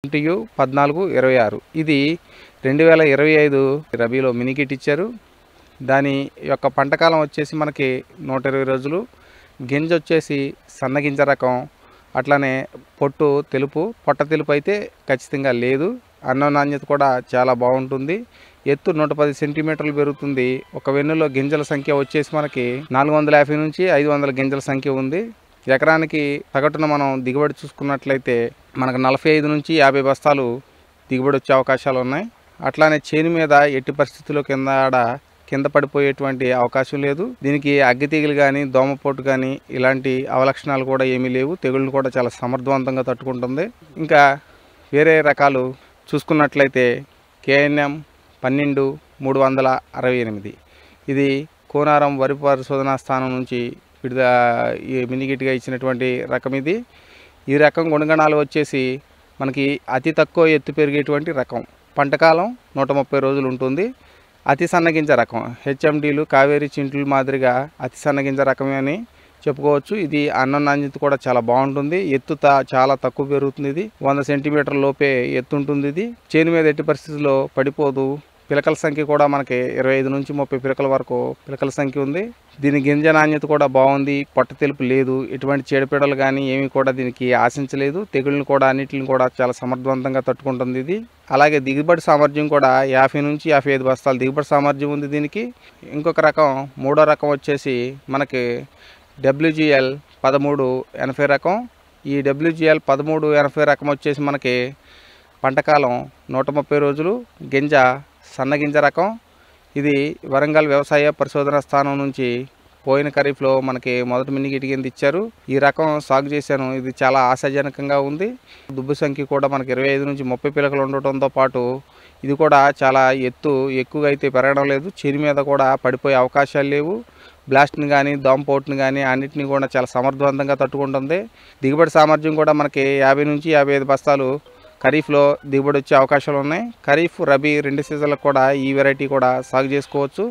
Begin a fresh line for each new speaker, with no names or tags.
NTU 1426 ఇది 2025 రబీలో mini kit ఇచ్చారు. దాని యొక్క పంట కాలం వచ్చేసి మనకి 120 రోజులు. గింజ వచ్చేసి సన్నగింజ రకం, అట్లానే పొట్టు తెలుపు, పొట్ట తెలుపు అయితే ఖచ్చితంగా లేదు. అన్నం నాణ్యత కూడా చాలా బాగుంటుంది. ఎత్తు 110 సెంటీమీటర్లు పెరుగుతుంది. ఒక వెన్నులో గింజల సంఖ్య వచ్చేసి మనకి 450 నుంచి 500 గింజల సంఖ్య ఉంది. ఎకరానికి సగటున మనం దిగుబడి చూసుకున్నట్లయితే మనకు 45 నుంచి 50 బస్తాలు దిగుబడి వచ్చే అవకాశాలు ఉన్నాయి. అట్లానే చేను మీద ఎట్టి పరిస్థితుల్లో కింద పడిపోయేటువంటి అవకాశం లేదు. దీనికి అగ్గి తెగులు కానీ, దోమపోటు కానీ ఇలాంటి అవలక్షణాలు కూడా ఏమీ లేవు. తెగుళ్ళు కూడా చాలా సమర్థవంతంగా తట్టుకుంటుంది. ఇంకా వేరే రకాలు చూసుకున్నట్లయితే KNM 12368 ఇది కోనారం వరి పరిశోధనా స్థానం నుంచి ఈ మినిగిట్గా ఇచ్చినటువంటి రకం ఇది. ఈ రకం గుణగణాలు వచ్చేసి మనకి అతి తక్కువ ఎత్తు పెరిగేటువంటి రకం. పంటకాలం 130 రోజులు ఉంటుంది. అతి సన్నగింజ రకం. HMDలు కావేరీ చింట్లు మాదిరిగా అతి సన్నగింజ రకమే అని చెప్పుకోవచ్చు. ఇది అన్నం నాణ్యత కూడా చాలా బాగుంటుంది. ఎత్తు చాలా తక్కువ పెరుగుతుంది. ఇది 100 సెంటీమీటర్ల లోపే ఎత్తు ఉంటుంది. ఇది చేను మీద ఎట్టి పరిస్థితుల్లో పడిపోదు. పిలకల సంఖ్య కూడా మనకి 25 నుంచి 30 పిలకల వరకు పిలకల సంఖ్య ఉంది. దీని గింజ నాణ్యత కూడా బాగుంది. పొట్ట తెలుపు లేదు. ఎటువంటి చీడపీడలు కానీ ఏమీ కూడా దీనికి ఆశించలేదు. తెగుళ్ళని కూడా అన్నిటిని కూడా చాలా సమర్థవంతంగా తట్టుకుంటుంది ఇది. అలాగే దిగుబడి సామర్థ్యం కూడా 50 నుంచి 55 బస్తాలు దిగుబడి సామర్థ్యం ఉంది దీనికి. ఇంకొక రకం, మూడో రకం వచ్చేసి మనకి WGL 1380 రకం. ఈ WGL 1380 రకం వచ్చేసి మనకి పంటకాలం 130 రోజులు. గింజ సన్నగింజ రకం. ఇది వరంగల్ వ్యవసాయ పరిశోధనా స్థానం నుంచి పోయిన ఖరీఫ్లో మనకి మొదటి మినీ కిట్ కింద ఇచ్చారు. ఈ రకం సాగు చేశాను. ఇది చాలా ఆశాజనకంగా ఉంది. దుబ్బు సంఖ్య కూడా మనకి 25 నుంచి 30 పిలకలు ఉండటంతో పాటు ఇది కూడా చాలా ఎక్కువగా అయితే పెరగడం లేదు. చేను మీద కూడా పడిపోయే అవకాశాలు లేవు. బ్లాస్ట్ని కానీ, దోమపోటుని కానీ అన్నిటిని కూడా చాలా సమర్థవంతంగా తట్టుకుంటుంది. దిగుబడి సామర్థ్యం కూడా మనకి 50 నుంచి 55 బస్తాలు ఖరీఫ్లో దిగుబడి వచ్చే అవకాశాలు ఉన్నాయి. ఖరీఫ్, రబీ 2 సీజన్లకు కూడా ఈ వెరైటీ కూడా సాగు చేసుకోవచ్చు.